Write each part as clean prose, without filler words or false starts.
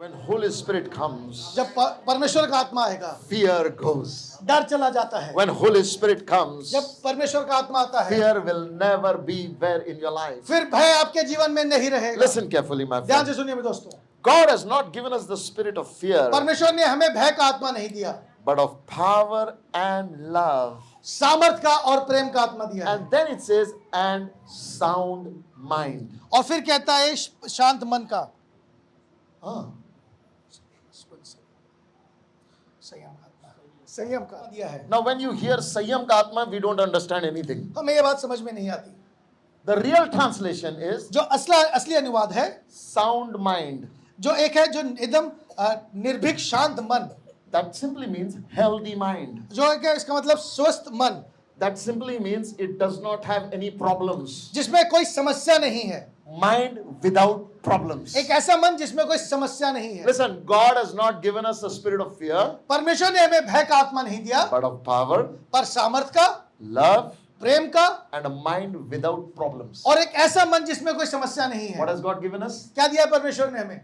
When Holy Spirit comes, जब परमेश्वर का आत्मा आएगा, fear goes. डर चला जाता है। When Holy Spirit comes, जब परमेश्वर का आत्मा आता है, fear will never be there in your life. फिर भय आपके जीवन में नहीं रहेगा। Listen carefully, my ध्यान से friend. सुनिए मेरे दोस्तों, God has not given us the spirit of fear, परमेश्वर ने हमें भय का आत्मा नहीं दिया, but of power and love. सामर्थ का और प्रेम का आत्मा दिया है। And then it says, and sound mind. और फिर कहता है शांत मन का, Ah. संयम का दिया है। Now, when you hear Sanyam ka Atma, we don't understand anything. हमें ये बात समझ में नहीं आती। The real translation is जो असली अनुवाद है, sound mind. जो एक है जो एकदम निर्भीक शांत मन, That simply means healthy mind. जो एक है इसका मतलब स्वस्थ मन, That simply means it does not have any problems. जिसमें कोई समस्या नहीं है। Mind without problems. एक ऐसा मन जिसमें कोई समस्या नहीं है। Listen, God has not given us a spirit of fear, परमेश्वर ने हमें भय का आत्मा नहीं दिया, but of power, पर सामर्थ का, love, प्रेम का and a mind without problems. और एक ऐसा मन जिसमें कोई समस्या नहीं है। What has God given us? क्या दिया परमेश्वर ने हमें?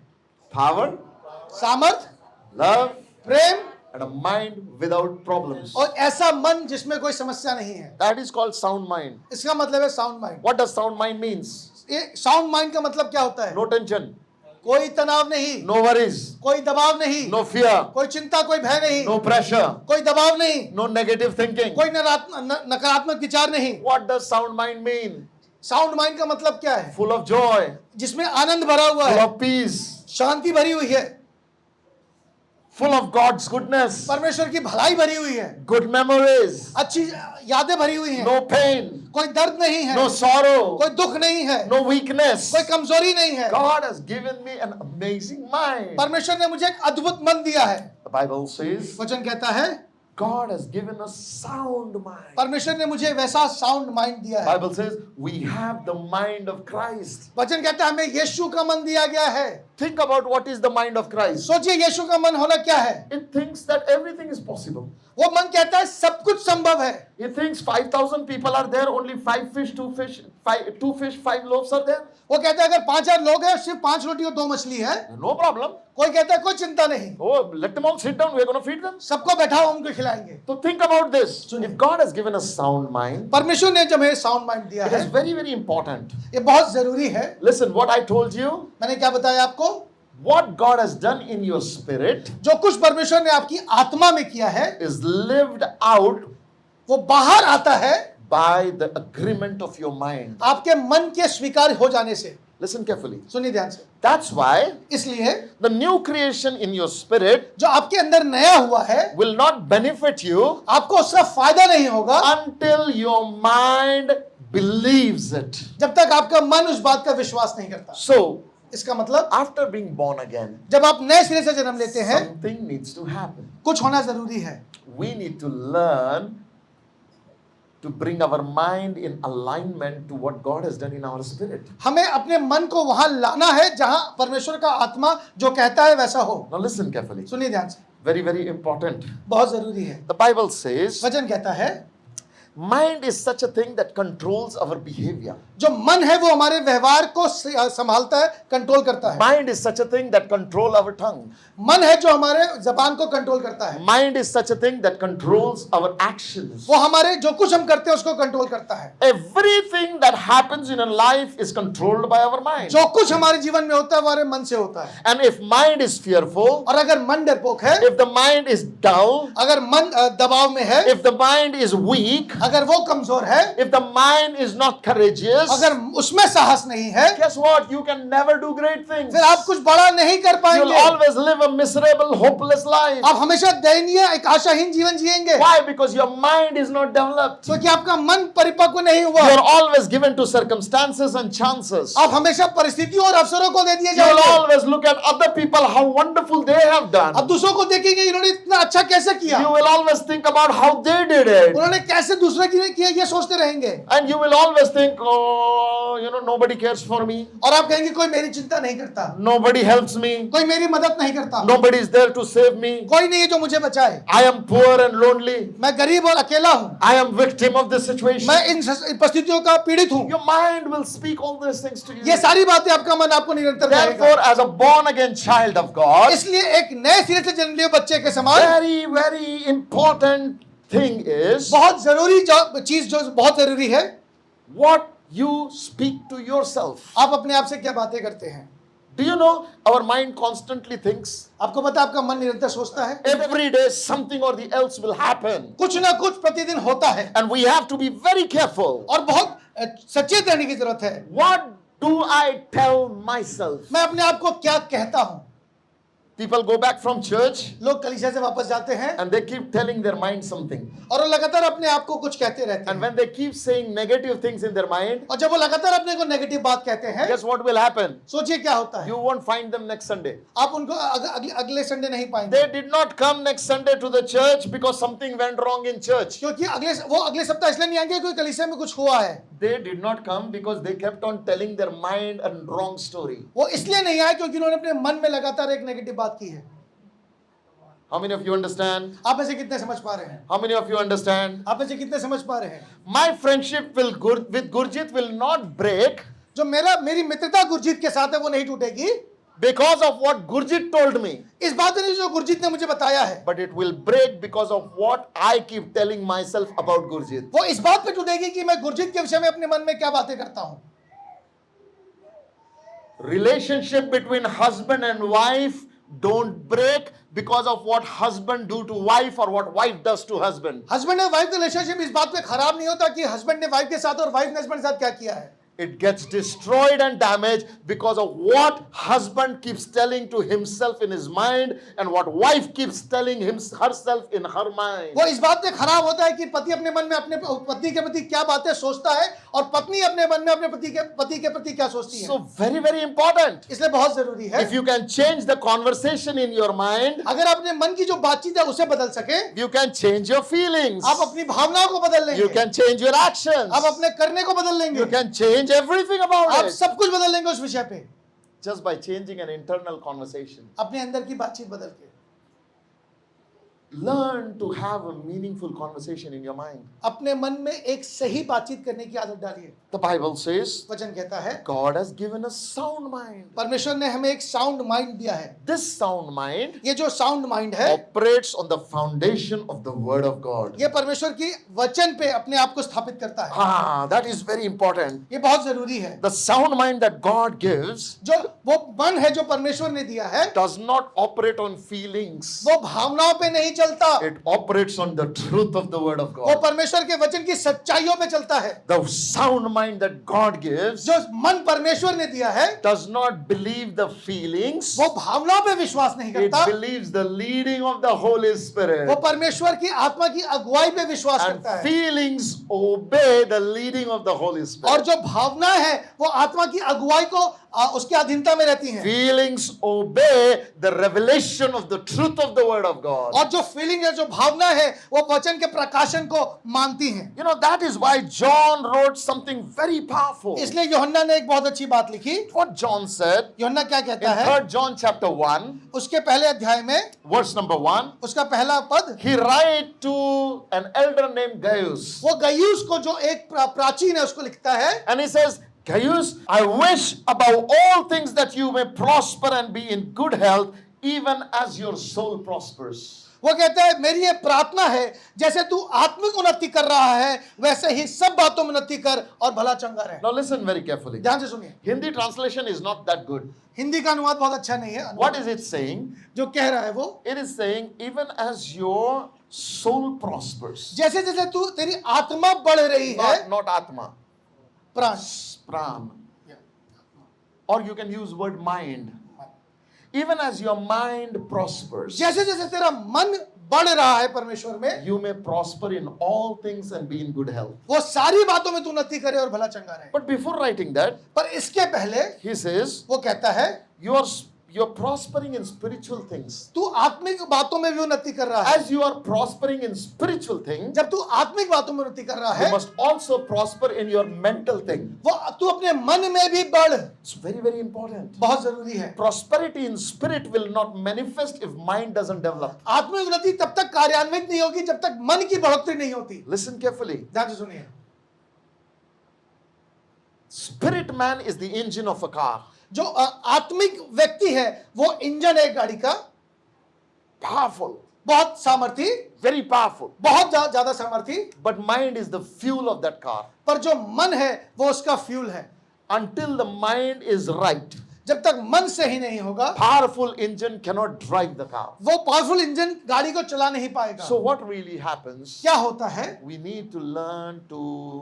Power, सामर्थ, love, Prem and a mind without problems. और ऐसा मन जिसमें कोई समस्या नहीं है। That is called sound mind. इसका मतलब है sound mind. What does sound mind means? ये साउंड माइंड का मतलब क्या होता है? No tension, कोई तनाव नहीं, no worries, कोई दबाव नहीं, no fear, कोई चिंता, कोई भय नहीं, no pressure, कोई दबाव नहीं, no negative thinking. कोई नकारात्मक विचार नहीं। What does sound mind mean? Sound mind का मतलब क्या है? Full of joy, जिसमें आनंद भरा हुआ full है, of peace, शांति भरी हुई है, full of God's goodness, परमेश्वर की भलाई भरी हुई है, good memories, अच्छी यादें भरी हुई हैं, no pain, कोई दर्द नहीं है, no sorrow, कोई दुख नहीं है, no weakness. कोई कमजोरी नहीं है। God has given me an amazing mind. परमेश्वर ने मुझे एक अद्भुत मन दिया है। The Bible says वचन कहता है God has given us sound mind. परमेश्वर ने मुझे वैसा साउंड माइंड दिया है। Bible says we have the mind of Christ. वचन कहता है हमें यीशु का मन दिया गया है। Think about what is the mind of Christ. सोचिए यीशु का मन होना क्या है? It thinks that everything is possible. वो मन कहता है सब कुछ संभव है। He thinks 5,000 people are there, only 5 fish, 2 fish, 5 loaves are there. वो कहता है अगर 5,000 लोग हैं सिर्फ 5 रोटी और 2 मछली है। No problem. कोई कहता है कोई चिंता नहीं, Oh, let them all sit down. We are going to feed them. सबको बैठाओ उनको खिलाएंगे। So think about this. If God has given us sound mind, परमेश्वर ने जब हमें साउंड माइंड दिया it है, is very, very important. ये बहुत जरूरी है। Listen, what I told you, मैंने क्या बताया आपको? what God has done in your spirit जो कुछ परमेश्वर ने आपकी आत्मा में किया है, is lived out वो बाहर आता है by the agreement of your mind. आपके मन के स्वीकार हो जाने से। Listen carefully. सुनिए ध्यान से। That's why इसलिए the new creation in your spirit जो आपके अंदर नया हुआ है, will not benefit you आपको उसका फायदा नहीं होगा until your mind believes it. जब तक आपका मन उस बात का विश्वास नहीं करता। So, इसका मतलब after being born again, जब आप नए सिरे से जन्म लेते हैं, something needs to happen. कुछ होना जरूरी है। We need to learn to bring our mind in alignment to what God has done in our spirit. हमें अपने मन को वहां लाना है जहां परमेश्वर का आत्मा जो कहता है वैसा हो। Now listen carefully. सुनिए ध्यान से, Very, very important. बहुत जरूरी है। The Bible says, वचन कहता है mind is such a thing that controls our behavior. जो मन है वो हमारे व्यवहार को संभालता है, कंट्रोल करता है। Mind is such a thing that controls our tongue. मन है जो हमारे जबान को कंट्रोल करता है। Mind is such a thing that controls our actions. वो हमारे जो कुछ हम करते हैं उसको कंट्रोल करता है। Everything that happens in a life is controlled by our mind. जो कुछ हमारे जीवन में होता है वो हमारे मन से होता है। And if mind is fearful, और अगर मन डरपोक है, if the mind is dull, अगर मन दबाव में है, if the mind is weak, अगर वो कमजोर है, if the mind is not courageous, अगर उसमें साहस नहीं है, guess what? You can never do great things. फिर आप कुछ बड़ा नहीं कर You'll पाएंगे। always live a miserable, hopeless life. आप हमेशा दयनीय एक आशाहीन जीवन जिएंगे, Why? Because your mind is not developed. क्योंकि आपका मन परिपक्व नहीं हुआ। You're always given to circumstances and chances. आप हमेशा परिस्थितियों और अवसरों को दे दिए You'll जाएंगे। always look at other people, how wonderful they have done. अब दूसरों को देखेंगे इन्होंने इतना अच्छा कैसे किया, You will always think about how they did it. उन्होंने कैसे दूसरे के लिए किया, ये सोचते रहेंगे। And you will always think, oh, nobody cares for me. और आप कहेंगे कोई मेरी चिंता नहीं करता, Nobody helps me. कोई मेरी मदद नहीं करता, Nobody is there to save me. कोई नहीं है जो मुझे बचाए, I am poor and lonely. मैं गरीब और अकेला हूँ, I am victim of this situation. मैं इन परिस्थितियों का पीड़ित हूँ। Your mind will speak all these things to you. ये सारी बातें आपका मन आपको निरंतर कहेगा। Therefore, as a born again child of God, इसलिए एक नए सिरे से जन्म लिए बच्चे के समान very, very important thing is बहुत जरूरी चीज जो बहुत जरूरी है, what you speak to yourself. आप अपने आप से क्या बातें करते हैं। Do you know our mind constantly thinks? आपको पता है आपका मन निरंतर सोचता है, Every day something or the else will happen. कुछ ना कुछ प्रतिदिन होता है, And we have to be very careful. और बहुत सचेत रहने की जरूरत है। What do I tell myself? मैं अपने आप को क्या कहता हूँ। People go back from church लोग कलीसिया से वापस जाते हैं and they keep telling their mind something. और वो लगातार अपने आप को कुछ कहते रहते And हैं, when they keep saying negative things in their mind, और जब वो लगातार अपने को नेगेटिव बात कहते हैं, guess what will happen? सोचिए क्या होता है, You won't find them next Sunday. आप उनको अगले संडे नहीं पाएंगे, They did not come next Sunday to the church because something went wrong in church. क्योंकि वो अगले सप्ताह इसलिए नहीं आएंगे क्योंकि कलीसिया में कुछ हुआ है। They did not come because they kept on telling their mind a wrong story. वो इसलिए नहीं आए क्योंकि उन्होंने अपने मन में लगातार एक नेगेटिव बात की है। How many of you understand? आप में से कितने समझ पा रहे हैं? How many of you understand? आप में से कितने समझ पा रहे हैं? My friendship with Gurjit will not break जो मेरी मित्रता गुरजीत के साथ है वो नहीं टूटेगी because of what Gurjit told me, इस बात नहीं जो गुरजीत ने मुझे बताया है, but it will break because of what I keep telling myself about Gurjit. वो इस बात पे टूटेगी कि मैं गुरजीत के विषय में अपने मन में क्या बातें करता हूँ। Relationship between husband and wife don't break because of what husband do to wife or what wife does to husband. Husband and wife relationship इस बात पे खराब नहीं होता कि हस्बैंड ने वाइफ के साथ और वाइफ ने हस्बैंड के साथ क्या किया है। It gets destroyed and damaged because of what husband keeps telling to himself in his mind and what wife keeps telling herself in her mind. वो इस बात पे खराब होता है कि पति अपने मन में अपने पत्नी के प्रति क्या बातें सोचता है और पत्नी अपने मन में अपने पति के प्रति क्या सोचती है। So very, very important. इसलिए बहुत जरूरी है If you can change the conversation in your mind, अगर अपने मन की जो बातचीत है उसे बदल सके, you can change your feelings. आप अपनी भावनाओं को बदल लेंगे, You can change your actions. आप अपने करने को बदल लेंगे, You can change everything about आप it सब कुछ बदल लेंगे उस विषय पे, just by changing an internal conversation. अपने अंदर की बातचीत बदल के। Learn to have a meaningful conversation in your mind. अपने मन में एक सही बातचीत करने की आदत डालिए। The Bible says वचन कहता है God has given us sound mind. परमेश्वर ने हमें एक साउंड माइंड दिया है। This sound mind ये जो साउंड माइंड है operates on the foundation of the Word of God. ये परमेश्वर की वचन पे अपने आप को स्थापित करता है। That is very important. ये बहुत जरूरी है। The sound mind that God gives जो वो मन है जो परमेश्वर ने दिया है does not operate on feelings. वो भावनाओं पे नहीं चलता, It operates on the truth of the Word of वो God. परमेश्वर के वचन की सच्चाइयों पे चलता है। The sound mind that God gives जो मन परमेश्वर ने दिया है does not believe the feelings. वो भावनाओं पे विश्वास नहीं It करता, believes the leading of the Holy वो Spirit. परमेश्वर की आत्मा की अगुवाई पे विश्वास And करता है। feelings obey the leading of the Holy और Spirit. जो भावना है वो आत्मा की अगुवाई को उसके अधीनता में रहती हैं। Feelings obey the revelation of the truth of the Word of God. और जो फीलिंग है, जो भावना है, वो वचन के प्रकाशन को मानती हैं। You know, that is why John wrote something very powerful. इसलिए यूहन्ना ने एक बहुत अच्छी बात लिखी। What John said यूहन्ना क्या in कहता है? 3 John chapter 1, उसके पहले अध्याय में verse number 1, उसका पहला पद, he write to an elder named Gaius. वो गयुस को जो एक प्राचीन है उसको लिखता है, And he says, Gaius, I wish above all things that you may prosper and be in good health, even as your soul prospers. वो कहता है मेरी ये प्रार्थना है जैसे तू आत्मिक उन्नति कर रहा है वैसे ही सब बातों में उन्नति कर और भला चंगा रहे। Now listen very carefully. ध्यान से सुनिए, Hindi translation is not that good. Hindi का अनुवाद बहुत अच्छा नहीं है। What is it saying? जो कह रहा है वो, It is saying, even as your soul prospers. जैसे जैसे तू तेरी आत्मा बढ़ रही है, Not Atma. प्राण, Pran. Or you can use word mind. Even as your mind prospers, जैसे जैसे तेरा मन बढ़ रहा है परमेश्वर में, you may prosper in all things and be in good health. वो सारी बातों में तू उन्नति करे और भला चंगा रहे। But before writing that, पर इसके पहले he says, वो कहता है you're prospering in spiritual things. तू आत्मिक बातों में भी उन्नति कर रहा है। As you are prospering in spiritual things, जब तू आत्मिक बातों में उन्नति कर रहा you है, must also prosper in your mental thing. वो तू अपने मन में भी बढ़। It's very, very important. बहुत जरूरी है। Prosperity in spirit will not manifest if mind doesn't develop. आत्मिक उन्नति तब तक कार्यान्वित नहीं होगी जब तक मन की बढ़ोतरी नहीं होती। Listen carefully. ध्यान से सुनिए। Spirit man is the engine of a car. जो आत्मिक व्यक्ति है वो इंजन है गाड़ी का, Powerful, बहुत सामर्थी, very powerful. बहुत ज्यादा सामर्थी। But mind is the fuel of that car. पर जो मन है वो उसका फ्यूल है। Until the mind is right, जब तक मन सही नहीं होगा, powerful engine cannot drive the car. वो पावरफुल इंजन गाड़ी को चला नहीं पाएगा। So what really happens? क्या होता है? We need to learn to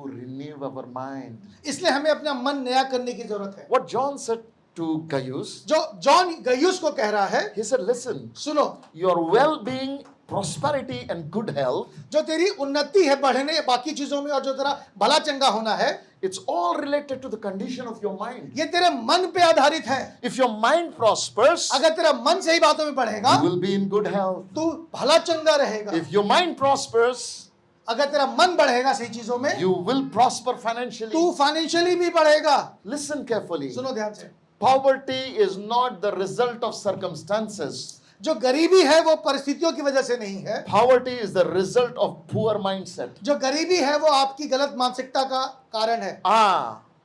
renew our mind. इसलिए हमें अपना मन नया करने की जरूरत है। What John said to Gaius, जो जॉन गयुस को कह रहा है, he said, listen, सुनो, your well-being, prosperity and good health, जो तेरी उन्नति है बढ़ने बाकी चीजों में और जो तेरा भला चंगा होना है, it's all related to the condition of your mind. ये तेरे मन पे आधारित है। If your mind prospers, अगर तेरा मन सही बातों में बढ़ेगा, you will be in good health. तू भला चंगा रहेगा। If your mind prospers, अगर तेरा मन बढ़ेगा सही चीजों में, you will prosper financially. तू फाइनेंशियली भी बढ़ेगा। Listen carefully. सुनो ध्यान से, Poverty is not the result of circumstances. जो गरीबी है वो परिस्थितियों की वजह से नहीं है। Poverty is the result of poor mindset. जो गरीबी है वो आपकी गलत मानसिकता का कारण है,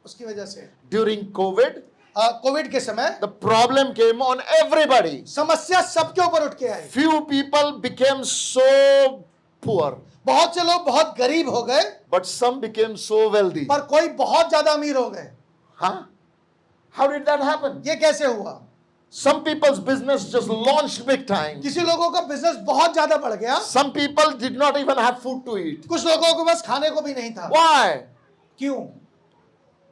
उसकी वजह से। During COVID, कोविड के समय the problem came on everybody. समस्या सबके ऊपर उठ के आई। Few people became so poor, बहुत से लोग बहुत गरीब हो गए, but some became so wealthy. पर कोई बहुत ज्यादा अमीर हो गए। Huh? How did that happen? ये कैसे हुआ? Some people's business just launched big time. किसी लोगों का बिजनेस बहुत ज्यादा बढ़ गया, Some people did not even have food to eat. कुछ लोगों को बस खाने को भी नहीं था। Why? क्यों?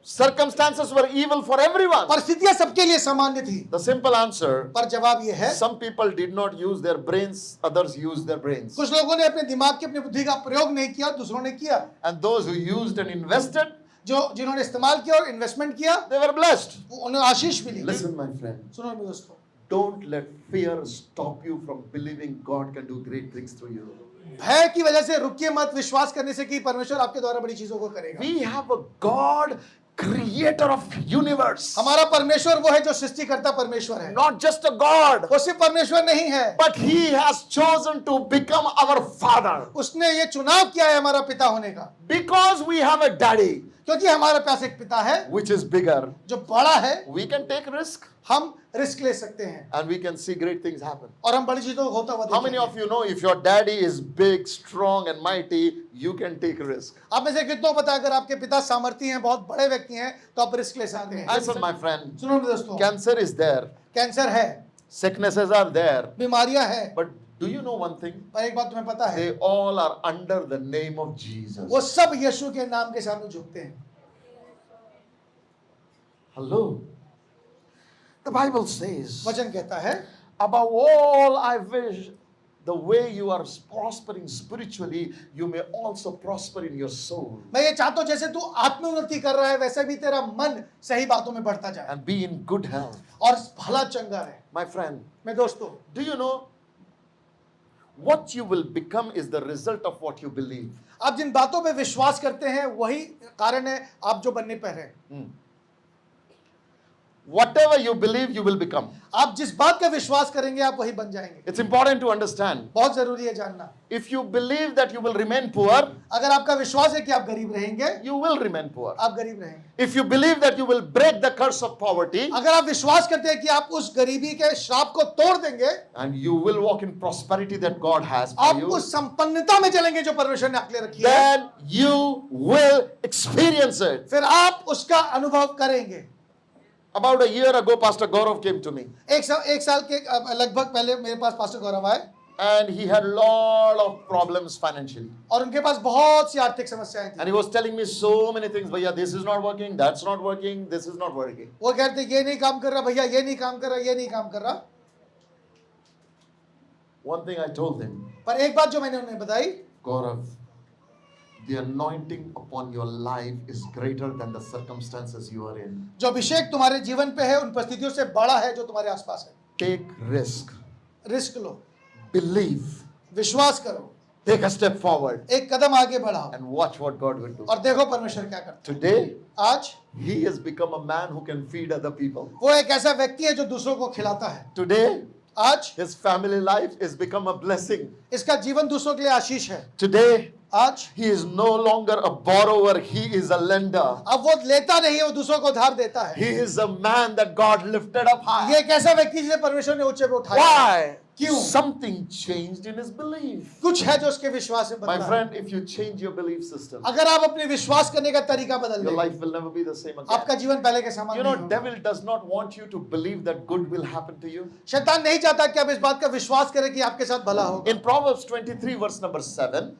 Circumstances were evil for everyone. परिस्थितियां सबके लिए सामान्य थी। The simple answer, पर जवाब ये है, some people did not use their brains, others used their brains. कुछ लोगों ने अपने दिमाग की अपनी बुद्धि का प्रयोग नहीं किया, दूसरों ने किया। And those who used and invested, जिन्होंने इस्तेमाल किया और इन्वेस्टमेंट किया, they were blessed. उन्हें आशीष मिली। Listen, my friend, सुनो मेरे दोस्तों, don't let fear stop you from believing God can do great things through you. भय की वजह से रुकिए मत विश्वास करने से कि परमेश्वर आपके द्वारा बड़ी चीजों को करेगा। We have a God, creator of universe. हमारा परमेश्वर वो है जो सृष्टिकर्ता परमेश्वर है। Not just a God, वो सिर्फ परमेश्वर नहीं है, but He has chosen to become our Father. उसने ये चुनाव किया है हमारा पिता होने का, Because we have a daddy क्योंकि हमारे पास एक पिता है which is bigger, जो बड़ा है। we can take risk हम रिस्क ले सकते हैं and we can see great things happen. और हम बड़ी चीजों को होता हुआ How many देखेंगे। of you know if your daddy is big, strong and mighty, you can take risk? आप में से कितनों को पता है अगर आपके पिता सामर्थी हैं, बहुत बड़े व्यक्ति हैं, तो आप रिस्क ले सकते हैं। Listen, my friend, सुनो मेरे दोस्तों, cancer is there, कैंसर है, sicknesses are there, बीमारियां हैं, but do you know one thing? पर एक बात तुम्हें पता है, They all are under the name of Jesus. वो सब यीशु के नाम के सामने झुकते हैं। Hello. The Bible says, वचन कहता है, above all, I wish the way you are prospering spiritually, you may also prosper in your soul मैं ये चाहता हूं जैसे तू आत्मोन्नति कर रहा है वैसे भी तेरा मन सही बातों में बढ़ता जाए and be in good health. और भला चंगा रहे। My friend, मेरे दोस्तों, do you know what you will become is the result of what you believe? आप जिन बातों में विश्वास करते हैं वही कारण है आप जो बनने पर हैं। Whatever you believe, you will become. आप जिस बात का विश्वास करेंगे आप वही बन जाएंगे। It's important to understand. बहुत जरूरी है जानना, If you believe that you will remain poor, अगर आपका विश्वास है कि आप गरीब रहेंगे, you will remain poor. आप गरीब रहेंगे। If you believe that you will break the curse of poverty, अगर आप विश्वास करते हैं कि आप उस गरीबी के श्राप को तोड़ देंगे, and you will walk in prosperity that God has for आप you, उस संपन्नता में चलेंगे जो परमेश्वर ने आपके लिए रखी है, then you will experience it. फिर आप उसका अनुभव करेंगे। About a year ago, Pastor Gaurav came to me, एक साल के लगभग पहले मेरे पास पास्टर गौरव आए and he had a lot of problems financially. और उनके पास बहुत सी आर्थिक समस्याएं थी। And he was telling me so many things. Bhaiya, this is not working, that's not working, this is not working. वो कहते ये नहीं काम कर रहा भैया, ये नहीं काम कर रहा, ये नहीं काम कर रहा। One thing I told him, पर एक बात जो मैंने उन्हें बताई, Gaurav, the anointing upon your life is greater than the circumstances you are in. जो अभिषेक तुम्हारे जीवन पे है उन परिस्थितियों से बड़ा है जो तुम्हारे आसपास है। Take risk. रिस्क लो, Believe. विश्वास करो, Take a step forward एक कदम आगे बढ़ाओ and watch what God will do. और देखो परमेश्वर क्या करता Today, है। आज he has become a man who can feed other people. वो एक ऐसा व्यक्ति है जो दूसरों को खिलाता है। Today, आज his family life has become a blessing. इसका जीवन दूसरों के लिए आशीष है। Today, आज he is no longer a borrower, he is a lender. अब वो लेता नहीं है, वो दूसरों को उधार देता है। He is a man that God lifted up high. ये एक ऐसा व्यक्ति जिसे परमेश्वर ने ऊंचे पे उठाया। Why? क्यों? Something changed in his belief. कुछ है जो उसके विश्वास में My बदला है। friend, if you change your belief system, अगर आप अपने विश्वास करने का तरीका बदल your दें, life will never be the same again. आपका जीवन पहले के समान You नहीं know, होगा। devil does not want you to believe that good will happen to you. शैतान नहीं चाहता कि आप इस बात का विश्वास करें कि आपके साथ भला होगा। In Proverbs 23 verse number 7,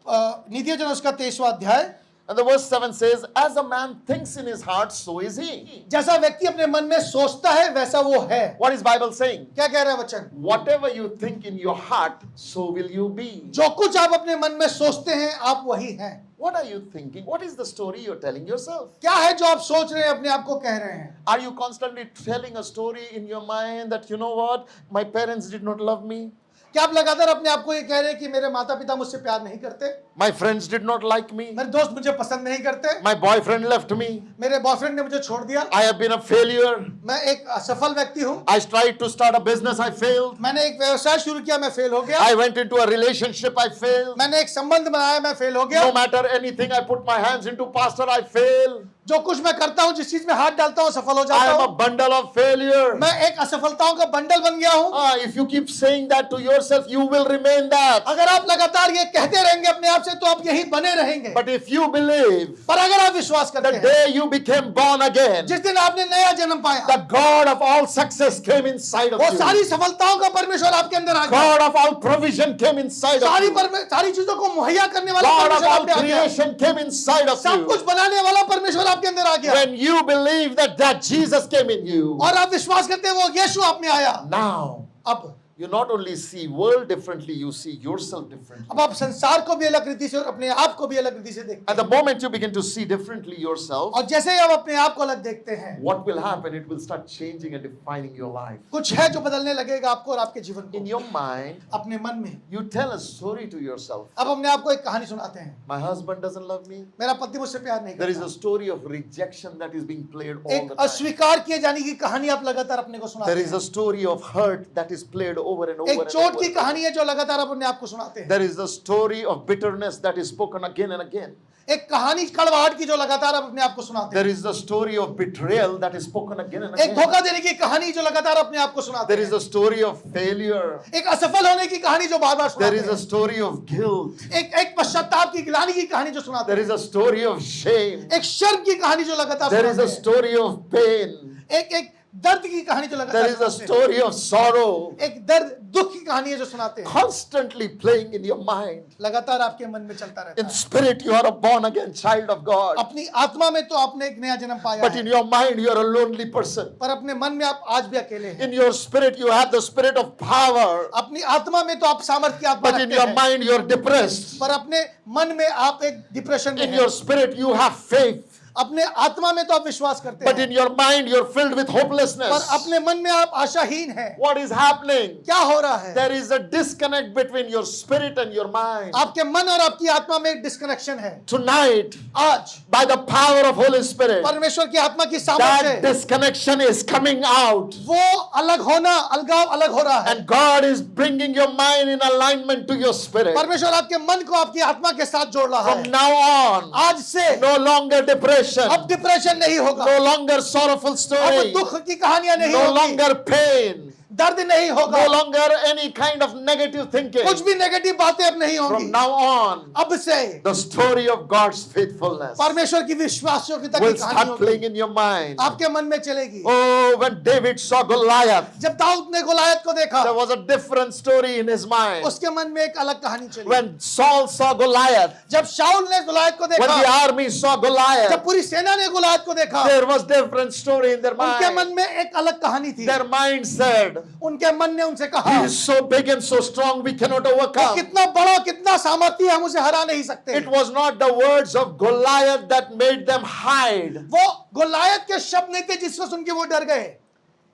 नीति वचन उसका 23वां अध्याय, and the verse 7 says, as a man thinks in his heart, so is he. जैसा व्यक्ति अपने मन में सोचता है वैसा वो है। What is Bible saying? क्या कह रहा है वचन? Whatever you think in your heart, so will you be. जो कुछ आप अपने मन में सोचते हैं आप वही हैं। What are you thinking? What is the story you're telling yourself? क्या है जो आप सोच रहे हैं, अपने आप को कह रहे हैं? Are you constantly telling a story in your mind that, you know what, my parents did not love me, क्या आप लगातार अपने आप को ये कह रहे हैं कि मेरे माता पिता मुझसे प्यार नहीं करते, my friends did not like me, मेरे दोस्त मुझे पसंद नहीं करते, my boyfriend left me, मेरे बॉयफ्रेंड ने मुझे छोड़ दिया, I have been a failure, मैं एक असफल व्यक्ति हूँ, I tried to start a business, I failed, मैंने एक व्यवसाय शुरू किया, मैं फेल हो गया, I went into a relationship, I failed, मैंने एक संबंध बनाया, मैं फेल हो गया, no matter anything I put my hands into, pastor, I fail, जो कुछ मैं करता हूँ, जिस चीज में हाथ डालता हूँ, सफल हो I जाता am a हूँ। bundle of failure. मैं एक असफलताओं का बंडल बन गया हूँ। If you keep saying that to yourself, you will remain that. अगर आप लगातार ये कहते रहेंगे अपने आप से तो आप यही बने रहेंगे। But if you believe पर अगर आप विश्वास the करते हैं, day you became born again, जिस दिन आपने नया जन्म पाया, the God of all success came inside of वो you. सारी सफलताओं का परमेश्वर आपके अंदर आ गया। God of all provision came inside of you. सारी चीजों को मुहैया करने वाला God of परमेश्वर all आपके आ गया। creation came inside of सब you. कुछ बनाने वाला परमेश्वर आपके अंदर आ गया। When you believe that Jesus came in you, और आप विश्वास करते हैं वो यीशु आप में आया। now अब you not only see world differently, you see yourself differently. अब आप संसार को भी अलग रीति से और अपने आप को भी अलग रीति से देखते At the moment you begin to see differently yourself, हैं। और जैसे ही आप अपने आप को अलग देखते हैं, what will happen? It will start changing and defining your life. कुछ है जो बदलने लगेगा आपको और आपके जीवन In को। your mind, अपने मन में you tell a story to yourself. अब अपने आप को एक कहानी सुनाते हैं। My husband doesn't love me. मेरा पति मुझसे प्यार नहीं There is करता। a story of rejection that is being played all एक the time. अस्वीकार किए जाने की कहानी आप लगातार अपने को सुनाते There is हैं। a story of hurt that is played over and over एक and चोट की over. कहानी है जो लगातार आप अपने आप को सुनाते हैं। There is a story of bitterness that is spoken again and again. एक कहानी कड़वाहट की जो लगातार आप अपने आप को सुनाते हैं। There is the story of betrayal that is spoken again and एक again. धोखा देने की कहानी जो लगातार अपने आप को सुनाते There is हैं। a story of failure. एक असफल होने की कहानी जो बार बार There सुनाते is a हैं। story of guilt. एक पश्चाताप की गिलानी की कहानी जो सुनाते There हैं। is a story of shame. एक शर्म की कहानी जो लगातार There is सुनाते a हैं। story of pain. एक दर्द की कहानी जो लगातार There is a सुनाते हैं। story of sorrow. एक दर्द दुख की कहानी है जो सुनाते हैं। Constantly playing in your mind. लगातार आपके मन में चलता रहता In है। spirit, you are a born again child of God. अपनी आत्मा में तो आपने एक नया जन्म पाया But है, in your mind, you are a lonely person. पर अपने मन में आप आज भी अकेले हैं। In your spirit, you have the spirit of power. अपनी आत्मा में तो आप सामर्थ्य की आत्मा But in रखते your हैं, mind, you are depressed. पर अपने मन में आप एक डिप्रेशन में In हैं। your spirit, you have faith. अपने आत्मा में तो आप विश्वास करते But हैं, in your mind, you're filled with पर hopelessness. अपने मन में आप आशाहीन हैं। What is happening? क्या हो रहा है? There is a disconnect between your spirit and your mind. आपके मन और आपकी आत्मा में एक डिस्कनेक्शन है। Tonight, आज by the power of Holy Spirit, परमेश्वर की आत्मा की सामर्थ्य that से disconnection is coming out. वो अलग होना, अलगाव अलग हो रहा है। And God is bringing your mind in alignment to your spirit. परमेश्वर आपके मन को आपकी आत्मा के साथ जोड़ रहा From है। now on, आज से no longer depression, अब डिप्रेशन नहीं होगा, no longer sorrowful अब story, दुख की कहानियां नहीं no होगी, longer pain, दर्द नहीं होगा, no longer any kind of negative thinking. कुछ भी नेगेटिव बातें अब नहीं होंगी। From now on, अब से the story of God's faithfulness परमेश्वर की विश्वासयोग्यता की will कहानी start होगी, playing in your mind. आपके मन में चलेगी। Oh, when David saw Goliath, जब दाऊद ने गोलायत को देखा, there was a different story in his mind. उसके मन में एक अलग कहानी चली। When Saul saw Goliath, जब शाऊल ने गोलायत को when the देखा, army saw जब Goliath, पूरी सेना ने गोलायत को देखा, there was different story in their उनके mind. मन में एक अलग कहानी थी। Their mind said, उनके मन ने उनसे कहा, he is so big and so strong, we cannot वो overcome. कितना बड़ा, कितना सामर्थ्य है, हम उसे हरा नहीं सकते। It was not the words of Goliath that made them hide. वो गोलायत के शब्द नहीं थे जिसको सुन के वो डर गए।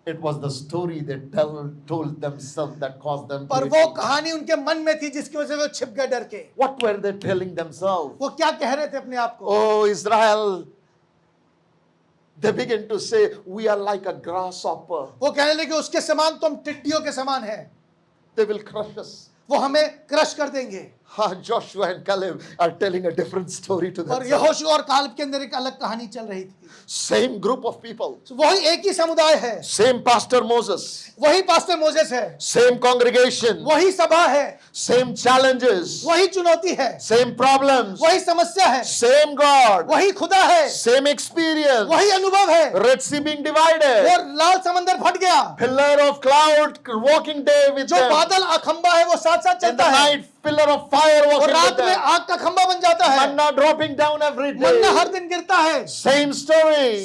It was the story they told themselves that caused them to पर वो retreat. कहानी उनके मन में थी जिसकी वजह से वो छिप गए डर के। What were they telling themselves? वो क्या कह रहे थे अपने आप को? Oh, Israel. They begin to say, we are like a grasshopper. वो कहने लगे उसके समान तुम टिड्डियों के समान है, They will crush us. वो हमें क्रश कर देंगे। Joshua and Caleb are telling a different story to और themselves. यहोशू और कालेब के अंदर एक अलग कहानी चल रही थी। Same group of people. वही एक ही समुदाय है, Same Pastor Moses. वही पास्टर मोसेस है, Same congregation. वही सभा है, Same challenges. वही चुनौती है, Same problems. वही समस्या है, Same God. वही खुदा है, Same experience. वही अनुभव है। Red Sea being divided. और लाल समंदर फट गया, Pillar of cloud walking day with जो them. बादल खंबा है वो साथ साथ In the चलता है, night, pillar of fire और walking with रात में them. आग का खंबा बन जाता है, Manna dropping down every मन्ना हर day. दिन गिरता है। Same story.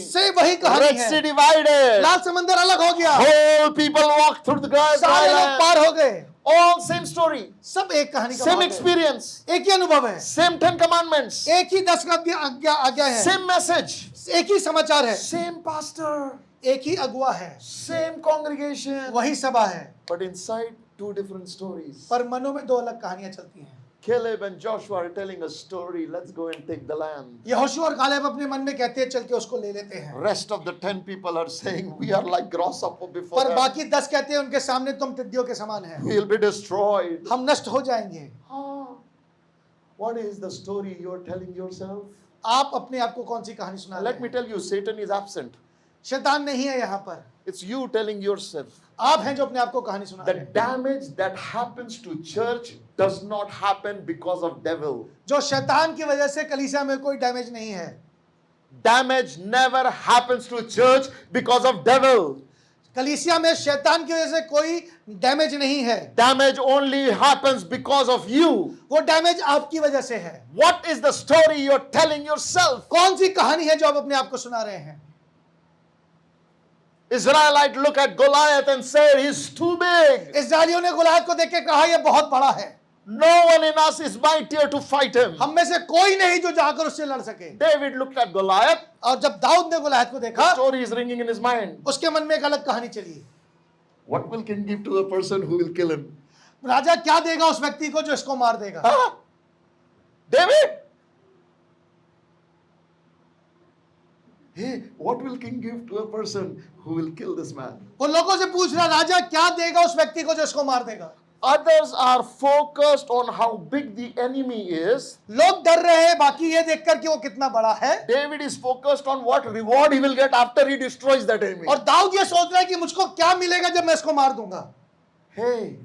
से वही कहानी Red Sea है, divided. लाल समंदर अलग हो गया, Whole people walk through the dry सारे लोग land. पार हो गए। All same story. सब एक कहानी का Same भाग है, experience. एक ही अनुभव है, Same 10 commandments. एक ही 10 का आज्ञा है, Same message. एक ही समाचार है, Same pastor. एक ही अगुआ है, Same congregation. वही सभा है, But inside, two different stories. पर मनों में दो अलग कहानियां चलती हैं। Caleb and Joshua are telling a story. Let's go and take the land. यहोशू और कालेब अपने मन में कहते हैं चल के उसको ले लेते हैं, Rest of the 10 people are saying, we are like grasshopper before पर them. बाकी 10 कहते हैं उनके सामने तुम टिड्डियों के समान है, We will be destroyed. हम नष्ट हो जाएंगे। What is the story you are telling yourself? आप अपने आप को कौन सी कहानी सुना रहे Let me हैं? tell you, Satan is absent. शैतान नहीं है यहाँ पर, It's you telling yourself. आप हैं जो अपने आप को कहानी सुना The रहे हैं। damage that happens to church does not happen because of devil. जो शैतान की वजह से कलीसिया में कोई डैमेज नहीं है, Damage never happens to church because of devil. कलीसिया में शैतान की वजह से कोई डैमेज नहीं है, Damage only happens because of you. वो डैमेज आपकी वजह से है। What is the story you're telling yourself? कौन सी कहानी है जो आप अपने आप को सुना रहे हैं? Israelite look at Goliath and said, he's too big. इस्राएलियों ने गुलायत को देख के कहा यह बहुत बड़ा है, No one in us is mightier to fight him. हम में से कोई नहीं जो जाकर उससे लड़ सके। David looked at Goliath. और जब दाऊद ने गुलायत को The देखा, story is ringing in his mind. उसके मन में एक अलग कहानी चली, What will king give to the person who will kill him? राजा क्या देगा उस व्यक्ति को जो इसको मार देगा? Huh? David? Hey, what will king give to a person who will kill this man? वो लोगों से पूछ रहा, राजा क्या देगा उस व्यक्ति को जो इसको मार देगा? Others are focused on how big the enemy is. लोग डर रहे हैं बाकी ये देखकर कि वो कितना बड़ा है, David is focused on what reward he will get after he destroys that enemy. और दाऊद ये सोच रहा है कि मुझको क्या मिलेगा जब मैं इसको मार दूंगा। Hey,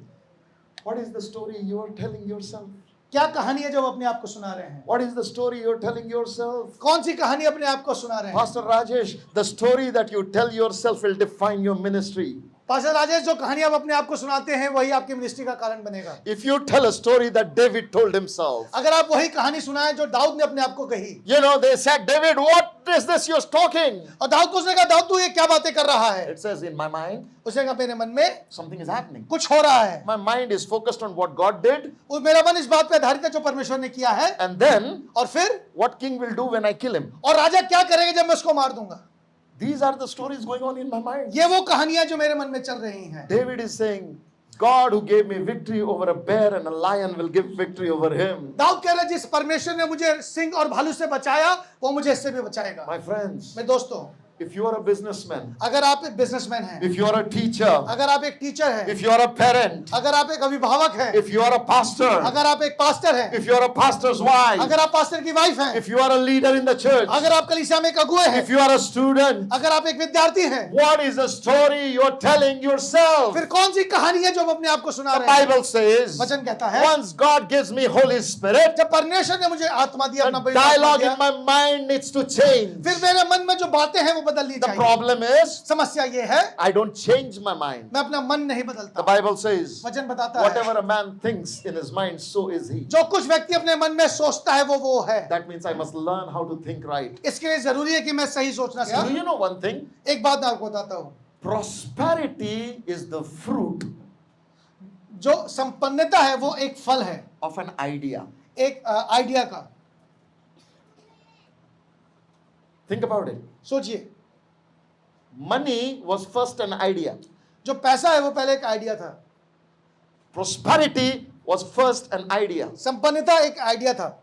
what is the story you are telling yourself? क्या कहानी है जो आप अपने आप को सुना रहे हैं? What is the story you are telling yourself? कौन सी कहानी अपने आप को सुना रहे हैं? Pastor Rajesh, the story that you tell yourself will define your ministry. Pastor Rajesh, जो कहानी आप अपने आप को सुनाते हैं वही आपकी मिनिस्ट्री का कारण बनेगा। If you tell a story that David told himself, अगर आप वही कहानी सुनाएं जो दाऊद ने अपने आप को कही, you know, they said, David, what is this you're talking? और दाऊद को उसने कहा, दाऊद तू ये क्या बातें कर रहा है? It says, in my mind, उसने कहा मेरे मन में something is happening. कुछ हो रहा है, My mind is focused on what God did, वो मेरा मन इस बात पे आधारित है जो परमेश्वर ने किया है, and then और फिर what king will do when I kill him. और राजा क्या करेगा जब मैं उसको मार दूंगा। These are the stories going on in my mind. ये वो कहानियां जो मेरे मन में चल रही हैं। David is saying, God who gave me victory over a bear and a lion will give victory over him. Dawood कह रहा है जिस परमेश्वर ने मुझे सिंह और भालू से बचाया वो मुझे इससे भी बचाएगा। My friends, मेरे दोस्तों, if you are a businessman, अगर आप एक बिजनेसमैन हैं, if you are a teacher, अगर आप एक टीचर हैं, if you are a parent, अगर आप एक अभिभावक हैं, if you are a pastor, अगर आप एक पास्टर हैं, if you are a pastor's wife, अगर आप पास्टर की वाइफ हैं, if you are a leader in the church, अगर आप कलीसिया में एक अगुए हैं, if you are a student, अगर आप एक विद्यार्थी हैं, what is the story you are telling yourself? फिर कौन सी कहानी है जो आप अपने आप को सुना The रहे हैं? Bible says, वचन कहता है once God gives me Holy Spirit, जब परमेश्वर ने मुझे आत्मा दी, अपना the पवित्र आत्मा dialogue दिया, in my mind needs to change. फिर मेरे मन में जो बातें हैं वो बदलनी The चाहिए। problem is, समस्या ये है I don't change my mind. मैं अपना मन नहीं The बदलता। Bible says, वचन बताता है whatever a man thinks in his mind, so is he. जो कुछ व्यक्ति अपने मन में सोचता है वो है। That means I must learn how to think right. इसके लिए जरूरी है कि मैं सही सोचना Do सीखूं। you know one thing? एक बात मैं आपको बताता हूँ, Prosperity is the fruit जो संपन्नता है वो एक फल है, of an idea. एक आइडिया का। Think about it. सोचिए, Money was first an idea. जो पैसा है वो पहले एक आइडिया था, Prosperity was first an idea. संपन्नता एक आइडिया था,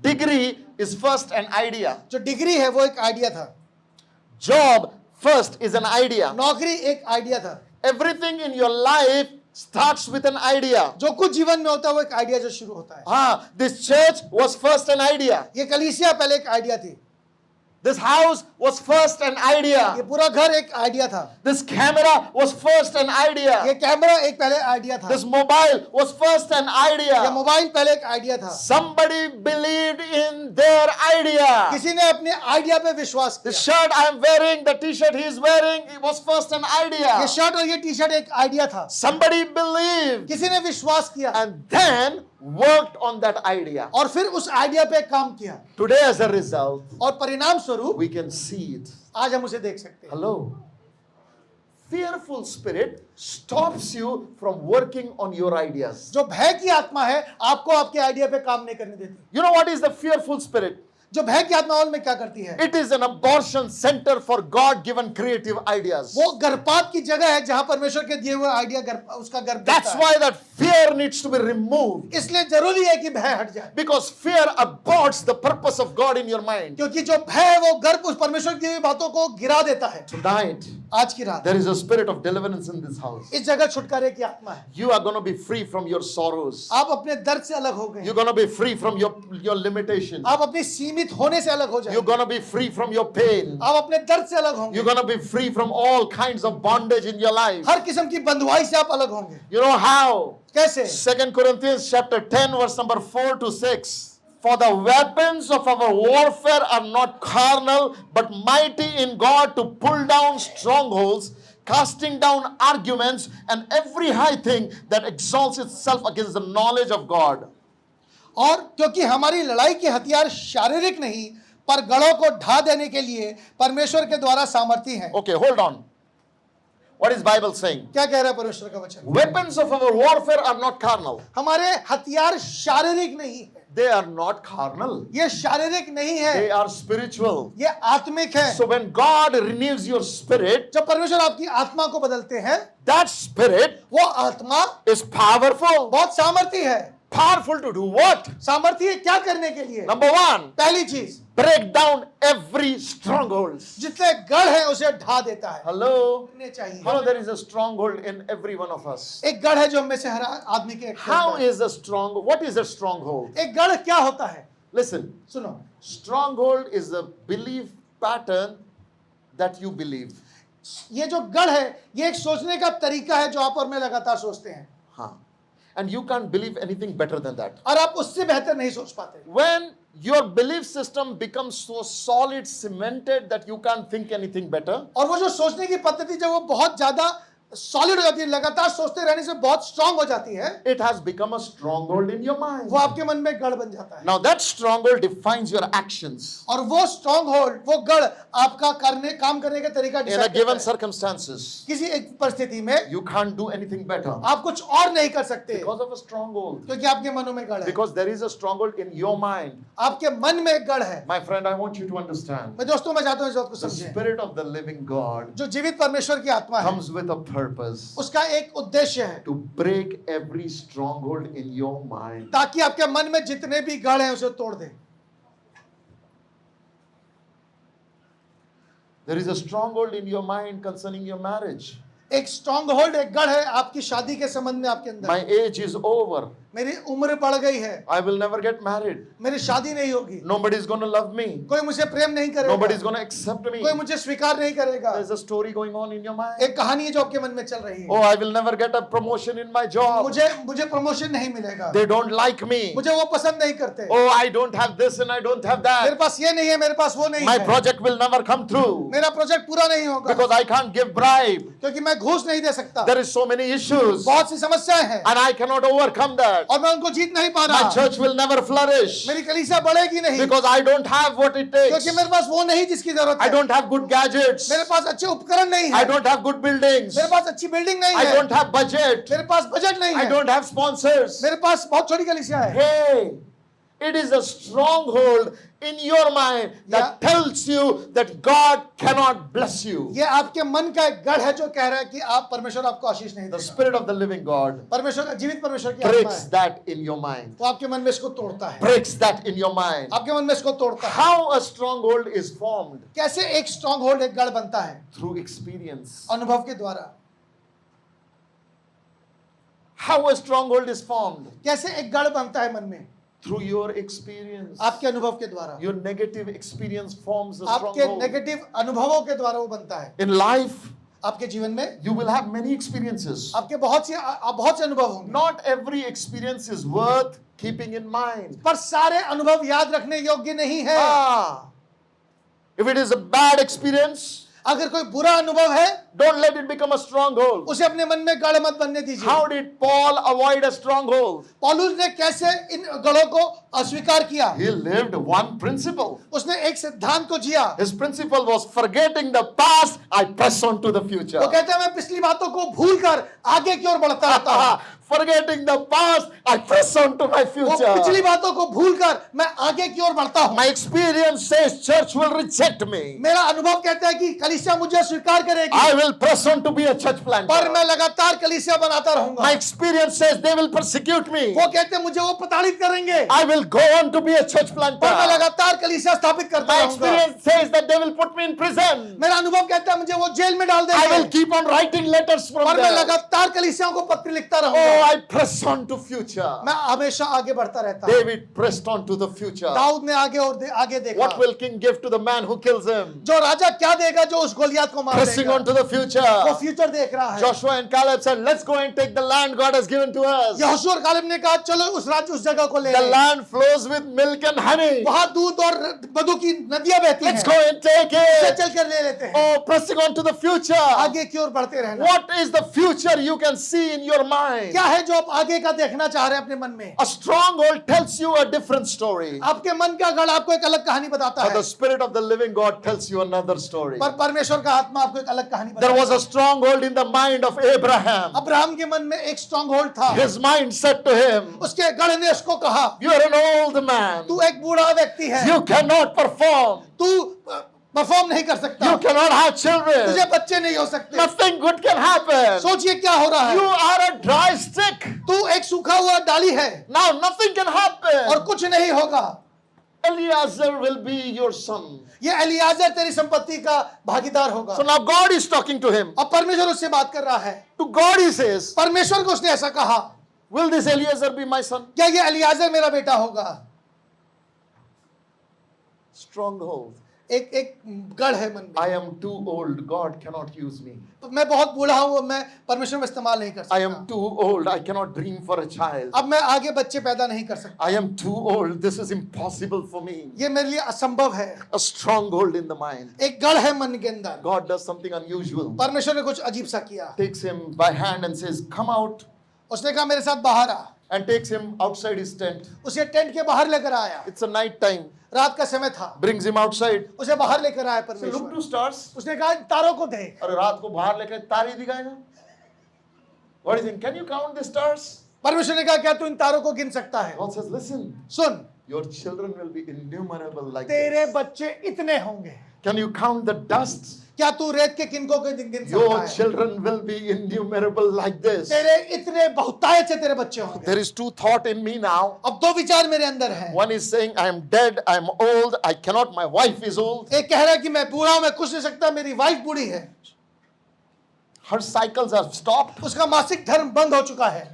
Degree is first an idea. जो डिग्री है वो एक आइडिया था, Job first is an idea. नौकरी एक आइडिया था। Everything in your life starts with an idea. जो कुछ जीवन में होता है वो एक आइडिया से शुरू होता है। This church was first an idea. ये कलीसिया पहले एक आइडिया थी, This house was first an ये idea. पूरा घर एक आइडिया था, This camera was first an ये idea. कैमरा एक पहले आइडिया था, This mobile was first an ये idea. मोबाइल पहले एक आइडिया था। Somebody believed in their idea. किसी ने अपने आइडिया पे विश्वास The किया। shirt I am wearing, the t-shirt he is wearing, it was first an idea. ये शर्ट और ये टी शर्ट एक आइडिया था, Somebody believed किसी ने विश्वास किया and then worked on that idea. और फिर उस आइडिया पे काम किया, Today, as a result, और परिणाम स्वरूप we can see it. आज हम उसे देख सकते हैं। Hello. Fearful spirit stops you from working on your ideas. जो भय की आत्मा है आपको आपके आइडिया पे काम नहीं करने देती। You know what is the fearful spirit? जो भय की आत्मा में क्या करती है? It is an abortion center for God-given creative ideas. वो गर्भपात की जगह है जहां परमेश्वर के दिए हुए आइडिया उसका गर्भ That's है। why that fear needs to be removed. इसलिए जरूरी है कि भय हट जाए, Because fear aborts the purpose of God in your mind. क्योंकि जो भय है वो गर्भ उस परमेश्वर की दी हुई बातों को गिरा देता है। Tonight, आज की रात there is a spirit of deliverance in this house. इस जगह छुटकारे की आत्मा है। You are going to be free from your sorrows. आप अपने दर्द से अलग हो गए, You're going to be free from your limitations. आप अपनी सीमित होने से अलग हो You're जाएंगे, going to be free from your pain. आप अपने दर्द से अलग होंगे, You're going to be free from all kinds of bondage in your life. हर किस्म की बंधुआई से आप अलग होंगे। You know how? कैसे? 2 Corinthians chapter 10 verse number 4 to 6. For the weapons of our warfare are not carnal, but mighty in God to pull down strongholds, casting down arguments and every high thing that exalts itself against the knowledge of God. और क्योंकि हमारी लड़ाई के हथियार शारीरिक नहीं पर गढ़ों को ढा देने के लिए परमेश्वर के द्वारा सामर्थी हैं। Okay, hold on. What is Bible saying? क्या कह रहा है परमेश्वर का वचन? Weapons of our warfare are not carnal. हमारे हथियार शारीरिक नहीं है, They are not carnal. ये शारीरिक नहीं They है, are spiritual. ये आत्मिक है। So when God renews your spirit, जब परमेश्वर आपकी आत्मा को बदलते हैं, that spirit वो आत्मा is powerful. बहुत सामर्थी है। Powerful to do what? सामर्थी है क्या करने के लिए? Number one, पहली चीज, break down every stronghold. जितने गढ़ है उसे ढा देता है। Hello? करने चाहिए। You know there is a stronghold in every one of us. एक गढ़ है जो हम में से हर आदमी के एक How होता है। is a strong? What is a stronghold? एक गढ़ क्या होता है? Listen, सुनो, stronghold is a belief pattern that you believe. ये जो गढ़ है ये एक सोचने का तरीका है जो आप और मैं लगातार सोचते हैं, Huh. And you can't believe anything better than that. और आप उससे बेहतर नहीं सोच पाते। When your belief system becomes so solid, cemented that you can't think anything better, और वो जो सोचने की पद्धति जब वो बहुत ज्यादा सॉलिड हो जाती है, लगातार सोचते रहने से बहुत स्ट्रांग हो जाती है, it has become a stronghold in your mind. वो आपके मन में गढ़ बन जाता है। Now that stronghold defines your actions और वो स्ट्रांग होल्ड, वो गढ़ आपका काम करने का तरीका in a डिसाइड given करता है। circumstances. किसी एक परिस्थिति में You can't do anything better आप कुछ और नहीं कर सकते because of a stronghold. क्योंकि आपके मनों में गढ़ है, Because there is a stronghold in your mind. आपके मन में एक गढ़ है। My friend, I want you to understand. मैं दोस्तों मैं चाहता हूँ इस बात को The समझें, Spirit of the living God जो जीवित परमेश्वर की आत्मा है comes with a purpose उसका एक उद्देश्य है to break every stronghold in your mind. ताकि आपके मन में जितने भी गढ़ हैं उसे तोड़ दे। There is a stronghold in your mind concerning your marriage. एक स्ट्रांग होल्ड, एक गढ़ है आपकी शादी के संबंध में आपके अंदर। My age is over. मेरी उम्र बढ़ गई है, I will never get married. मेरी शादी नहीं होगी, Nobody is going to love me. कोई मुझे प्रेम नहीं करेगा, Nobody is going to accept me. कोई मुझे स्वीकार नहीं करेगा। There's a story going on in your mind. एक कहानी है जो आपके मन में चल रही है, Oh, I will never get a promotion in my job. मुझे प्रमोशन नहीं मिलेगा, They don't like me. मुझे वो पसंद नहीं करते, Oh, I don't have this and I don't have मेरे that. पास ये नहीं है, मेरे पास वो नहीं My है, project will never come through मेरा प्रोजेक्ट पूरा नहीं होगा because I can't give bribe. क्योंकि मैं घूस नहीं दे सकता। There is so many issues बहुत सी समस्याएं हैं and I cannot overcome that. और मैं उनको जीत नहीं पा My रहा। church will never flourish मेरी कलीसिया बढ़ेगी नहीं because I don't have what it takes. क्योंकि मेरे पास वो नहीं जिसकी जरूरत I है, don't have good gadgets. मेरे पास अच्छे उपकरण नहीं I है, don't have good buildings. मेरे पास अच्छी बिल्डिंग नहीं I है, don't have budget. मेरे पास बजट नहीं I है, don't have sponsors. मेरे पास बहुत छोटी कलीसिया है। Hey, It is a stronghold in your mind that tells you that God cannot bless you. ये आपके मन का एक गढ़ है जो कह रहा है कि आप परमेश्वर आपको आशीष नहीं The देगा। Spirit of the living God परमेश्वर जीवित परमेश्वर की आत्मा breaks है, that in your mind. वो आपके मन में इसको तोड़ता है, Breaks that in your mind. आपके मन में इसको तोड़ता है। How a stronghold is formed? कैसे एक स्ट्रॉन्ग होल्ड, एक गढ़ बनता है? Through experience. अनुभव के द्वारा। How a stronghold is formed? कैसे एक गढ़ बनता है मन में? Through your experience. आपके अनुभव के द्वारा। Your negative experience forms a आपके stronghold. नेगेटिव अनुभवों के द्वारा वो बनता है। In life, आपके जीवन में you will have many experiences. आपके बहुत से अनुभव होंगे। Not every experience is worth keeping in mind. पर सारे अनुभव याद रखने योग्य नहीं है। If it is a bad experience, अगर कोई बुरा अनुभव है, don't let it become a stronghold. उसे अपने मन में गढ़ मत बनने दीजिए। How did Paul avoid a stronghold? पौलुस ने कैसे इन गढ़ों को अस्वीकार किया? He lived one principle. उसने एक सिद्धांत को जिया। His principle was forgetting the past, I press on to the future. वो कहते हैं मैं पिछली बातों को भूलकर आगे की ओर बढ़ता रहता हूँ। Forgetting the past, I press on to my वो future. पिछली बातों को भूलकर मैं आगे की ओर बढ़ता हूँ। My experience says church will reject me. मेरा अनुभव कहता है कि कलीसिया मुझे स्वीकार करेगी, I will press on to be a church planter. पर मैं लगातार कलीसिया बनाता रहूंगा। My experience says they will persecute me. वो कहते हैं मुझे वो प्रताड़ित करेंगे, I will go on to be a church planter. पर मैं लगातार कलीसिया स्थापित करता My रहूंगा। experience says that they will put me in prison. मेरा अनुभव कहता है मुझे वो जेल में डाल I will देंगे, keep on writing letters from पर मैं there. लगातार कलीसियाओं को पत्र लिखता Oh, रहूंगा। I press on to future. मैं हमेशा आगे बढ़ता रहता हूँ। David pressed on to the future. Dawood ने आगे और आगे देखा। What will king give to the man who kills him? जो राजा क्या देगा जो उस गोलियत को मार Pressing देगा? on to the वो future. फ्यूचर देख रहा है। Joshua and Caleb said, let's go and take the land God has given to us. यहोशू और कालेब ने कहा चलो उस राज्य उस जगह को ले The लें। land flows with milk and honey. वहां दूध और मधु की नदियां बहती Let's हैं। go and take उसे it. चल कर ले लेते हैं। Oh, pressing on to the future. आगे की ओर बढ़ते रहना। What is the future you can see in your mind? क्या है जो आप आगे का देखना चाह रहे हैं अपने मन में? A stronghold tells you a different story. आपके मन का गढ़ आपको एक अलग कहानी बताता But है, the Spirit of the living God tells you another story. पर परमेश्वर का आत्मा आपको एक अलग कहानी There बताता was है। a stronghold in the mind of Abraham. Abraham के मन में एक स्ट्रॉन्ग होल्ड था। His mind said to him, उसके गढ़ ने उसको कहा you are an old man. तू एक बूढ़ा व्यक्ति है, You cannot perform. तू परफॉर्म नहीं कर सकता, You cannot have children. तुझे बच्चे नहीं हो सकते। Nothing good can happen. सोचिए क्या हो रहा You है, are a dry stick. तू एक सूखा हुआ डाली है Now nothing can और happen. कुछ नहीं होगा। Eliezer will be your son. ये एलियाजर तेरी संपत्ति का भागीदार होगा। So now God is talking to him. अब परमेश्वर उससे बात कर रहा है। To God he says, परमेश्वर को उसने ऐसा कहा, will this Eliezer be my son? क्या ये एलियाजर मेरा बेटा होगा? Stronghold. एक गढ़ है मन में। I am too old. God cannot use me. मैं बहुत बूढ़ा हूँ, मैं परमेश्वर में इस्तेमाल नहीं कर I सकता। am too old. I cannot dream for a child. अब मैं आगे बच्चे पैदा नहीं कर सकता, I am too old. This is impossible for me. ये मेरे लिए असंभव है। A stronghold in the mind. एक गढ़ है मन के अंदर। God does something unusual. परमेश्वर ने कुछ अजीब सा किया। Takes him by hand and says, come out. उसने कहा मेरे साथ बाहर आ। And takes him outside his tent. उसे टेंट के बाहर लेकर आया। It's a night time. रात का समय था। Brings him outside. उसे बाहर लेकर आया So look परमेश्वर। to stars. उसने कहा तारों को देख। अरे रात को बाहर लेकर तारे दिखाएगा? What do you think? Can you count the stars? परमेश्वर ने कहा क्या तू इन तारों को गिन सकता है? God says, listen. Soon, Your children will be innumerable like तेरे this. बच्चे इतने होंगे। Can you count the dust? क्या तू रेत के किनकों को गिन सकता Your है? children will be innumerable like this. तेरे इतने बहुतायत से तेरे बच्चे होंगे। There is two thought in me now. अब दो विचार मेरे अंदर हैं। One is saying, I am dead, I am old, I cannot, my wife is old. एक कह रहा है कि मैं बूढ़ा हूं, मैं कुछ नहीं सकता, मेरी वाइफ बूढ़ी है, Her cycles are stopped. उसका मासिक धर्म बंद हो चुका है।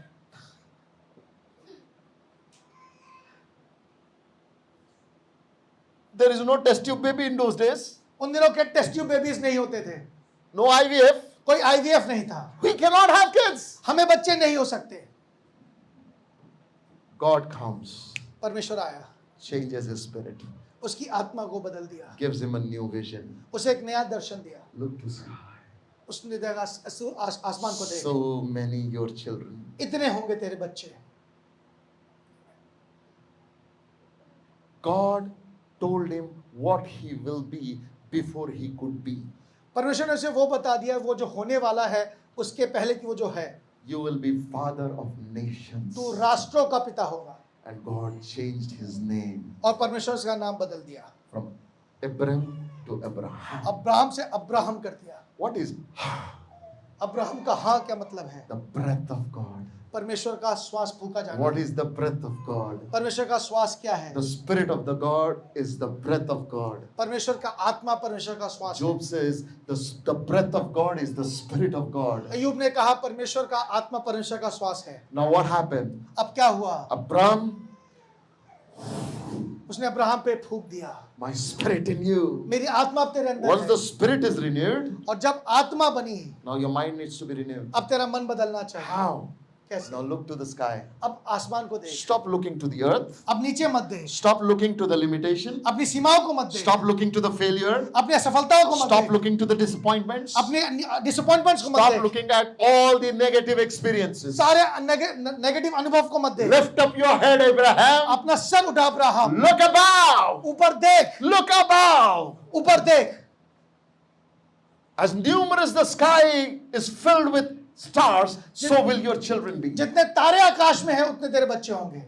There is no test tube baby in those days. उन दिनों के टेस्ट ट्यूब बेबीज नहीं होते थे, No IVF. कोई आईवीएफ नहीं था, We cannot have kids. हमें बच्चे नहीं हो सकते। God comes, परमेश्वर आया, changes his spirit, उसकी आत्मा को बदल दिया, gives him a new vision. उसे एक नया दर्शन दिया। Look to sky. उसने देखा आसमान को देख, So many your children. इतने होंगे तेरे बच्चे। God told him what he will be before he could be. परमेश्वर ने उसे वो बता दिया वो जो होने वाला है उसके पहले कि वो जो है। You will be father of nations. तू राष्ट्रों का पिता होगा। And God changed his name और परमेश्वर उसका नाम बदल दिया, from Abram to Abraham. Abraham से अब्राहम कर दिया। What is अब्राहम का हाँ क्या मतलब है? the breath of God? परमेश्वर का श्वास फूका जाना। What is the breath of God? परमेश्वर का श्वास क्या है? The spirit of the God is the breath of God. परमेश्वर का आत्मा परमेश्वर का श्वास है। Job says the breath of God is the spirit of God. अय्यूब ने कहा परमेश्वर का आत्मा परमेश्वर का श्वास है। Now what happened? अब क्या हुआ? Abram, उसने अब्राहम पे फूंक दिया, my spirit in you. मेरी आत्मा अब तेरे अंदर Once the है। spirit is renewed, और जब आत्मा बनी, now your mind needs to be renewed. अब तेरा मन बदलना चाहिए। How? कैसे? Now look to the sky. अब आसमान को देख, Stop looking to the earth. अब नीचे मत देख, Stop looking to the limitation. अपनी सीमाओं को मत देख, Stop looking to the failure. अपनी असफलताओं को मत Stop देख, looking to the disappointments. अपने डिसअपॉइंटमेंट्स को मत Stop देख, looking at all the negative experiences. सारे नेगेटिव अनुभव को मत देख। Lift up your head, Abraham. अपना सर उठा अब्राहम, Look above. ऊपर देख, Look above. ऊपर देख। As numerous the sky is filled with stars, so will your children be. जितने तारे आकाश में हैं उतने तेरे बच्चे होंगे।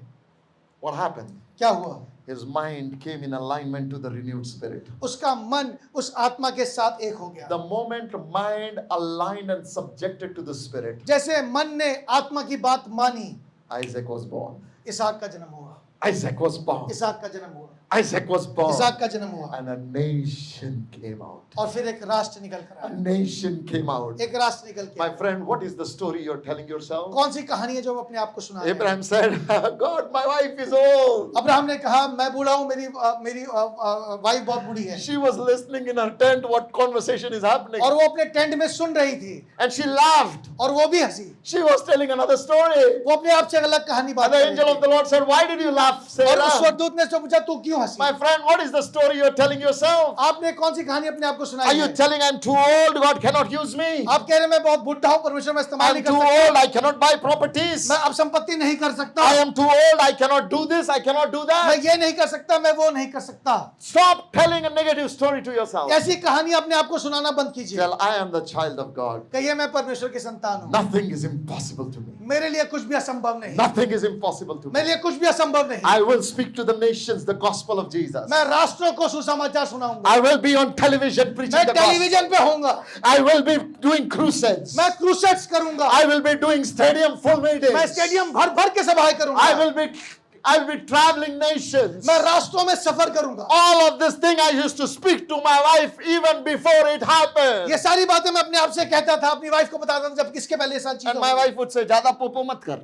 What happened? क्या हुआ? His mind came in alignment to the renewed spirit. उसका मन उस आत्मा के साथ एक हो गया। The moment mind aligned and subjected to the spirit, जैसे मन ने आत्मा की बात मानी, Isaac was born. इसहाक का जन्म हुआ, Isaac was born. इसहाक का जन्म हुआ, Isaac was born. इसहाक का जन्म हुआ, And a nation came out. और फिर एक राष्ट्र निकल कर A आया, nation came out. एक राष्ट्र निकल के My आया। friend, what is the story you're telling yourself? कौन सी कहानी है जो अपने आप को सुना रहे हैं? Abraham said, God, my wife is old. Abraham ने कहा मैं बूढ़ा हूँ, मेरी वाइफ बहुत बूढ़ी है, She was listening in her tent what conversation is happening. और वो अपने टेंट में सुन रही थी, And she laughed. और वो भी हंसी। She was telling another story. वो अपने आप से एक अलग कहानी बात And the कर angel रही of the Lord said, why did you laugh, थी। और उस Sarah? स्वर्गदूत ने उससे पूछा तू क्यों हंसी? My friend, what is the story you're telling yourself? आपने कौन सी कहानी अपने आप को Are सुनाई you है? telling I'm too old, God cannot use me? आप कह रहे हैं मैं बहुत बुढ़ा हूँ, परमेश्वर मैं इस्तेमाल I'm नहीं too कर सकता, old, I cannot buy properties. मैं अब संपत्ति नहीं कर सकता, I am too old, I cannot do this, I cannot do मैं that. ये नहीं कर सकता, मैं वो नहीं कर सकता। Stop telling a negative story to yourself. ऐसी कहानी अपने आप को सुनाना बंद कीजिए। Tell, I am the child of God. कहिए मैं परमेश्वर की संतान हूँ, Nothing is impossible to me. मेरे लिए कुछ भी असंभव नहीं, Nothing is impossible to me. मेरे लिए कुछ भी असंभव नहीं। I will speak to the nations the gospel of Jesus. मैं राष्ट्रों को सुसमाचार सुनाऊंगा, I will be on television preaching मैं the gospel. टेलीविजन पे होऊंगा, I will be doing crusades. मैं क्रूसेड्स करूंगा, I will be doing stadium full meetings. मैं स्टेडियम भर भर के सभाएं करूंगा, I will be traveling nations. मैं राष्ट्रों में सफर करूंगा। All of this thing I used to speak to my wife even before it happened. ये सारी बातें मैं अपने आप से कहता था, अपनी वाइफ को बताता था, जब किसके पहले ये सारी चीजें And my होंगी। wife would say, "Jada popo mat kar."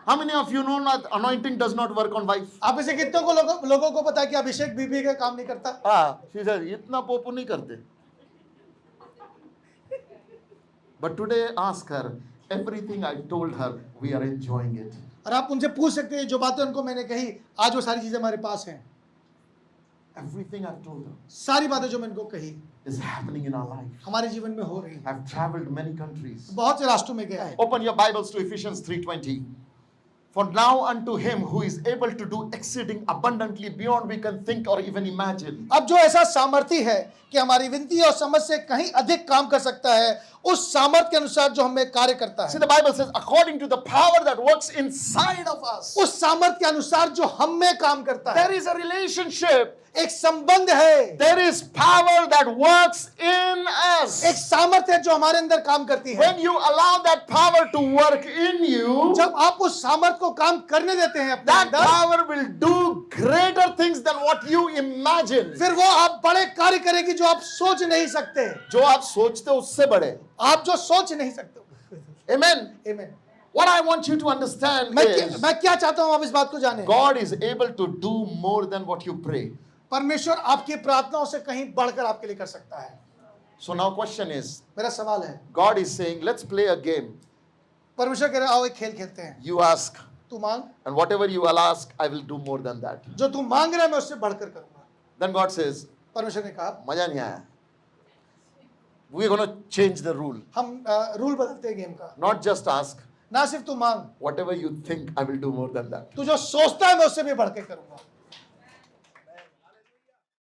How many of you know that anointing does not work on wife? आप इसे कितनों को लोगों को पता है कि अभिषेक बीबी का काम नहीं करता? हाँ, she said, "इतना पोपो नहीं करते." But today, ask her. Everything I told her, we are enjoying it. और आप उनसे पूछ सकते हैं जो बातें उनको मैंने कही, आज वो सारी चीजें हमारे पास हैं। Everything I've told her सारी बातें जो मैंने उनको कही is happening in our life. हमारे जीवन में हो रही हैं। I've traveled many countries. बहुत से राष्ट्रों में गया है। Open your Bibles to Ephesians 3:20. For now unto him who is able to do exceeding abundantly beyond we can think or even imagine. अब जो ऐसा सामर्थी है कि हमारी विनती और समझ से कहीं अधिक काम कर सकता है, उस सामर्थ के अनुसार जो हमें कार्य करता See, है, the Bible says, according to the power that works inside of us, उस सामर्थ के अनुसार जो हम में काम करता है, there is a relationship. एक संबंध है, There is power that works in us. एक सामर्थ है जो हमारे अंदर काम करती है। When you allow that power to work in you, जब आप उस सामर्थ को काम करने देते हैं अपने that अंदर, power will do greater things than what you imagine. फिर वो आप बड़े कार्य करेगी जो आप सोच नहीं सकते, जो आप सोचते हो उससे बड़े. आप जो सोच नहीं सकते। Amen. Amen. What I want you to understand is, मैं क्या चाहता हूं आप इस बात को जाने। God is able to do more than what you pray. परमेश्वर आपकी प्रार्थनाओं से कहीं बढ़कर आपके लिए कर सकता है। So now question is, मेरा सवाल है, God is saying, let's play a game. परमेश्वर कह रहा है आओ एक खेल खेलते हैं, You ask, तू मांग, and whatever you will ask, I will do more than that. जो तू मांग रहा है मैं उससे बढ़कर करूंगा। Then God says, परमेश्वर ने कहा मजा नहीं आया. We're going to change the rule. हम रूल बदलते हैं गेम का, Not just ask, ना सिर्फ तू मांग, whatever you think, I will do more than that. तू जो सोचता है मैं उससे भी बढ़ के करूंगा।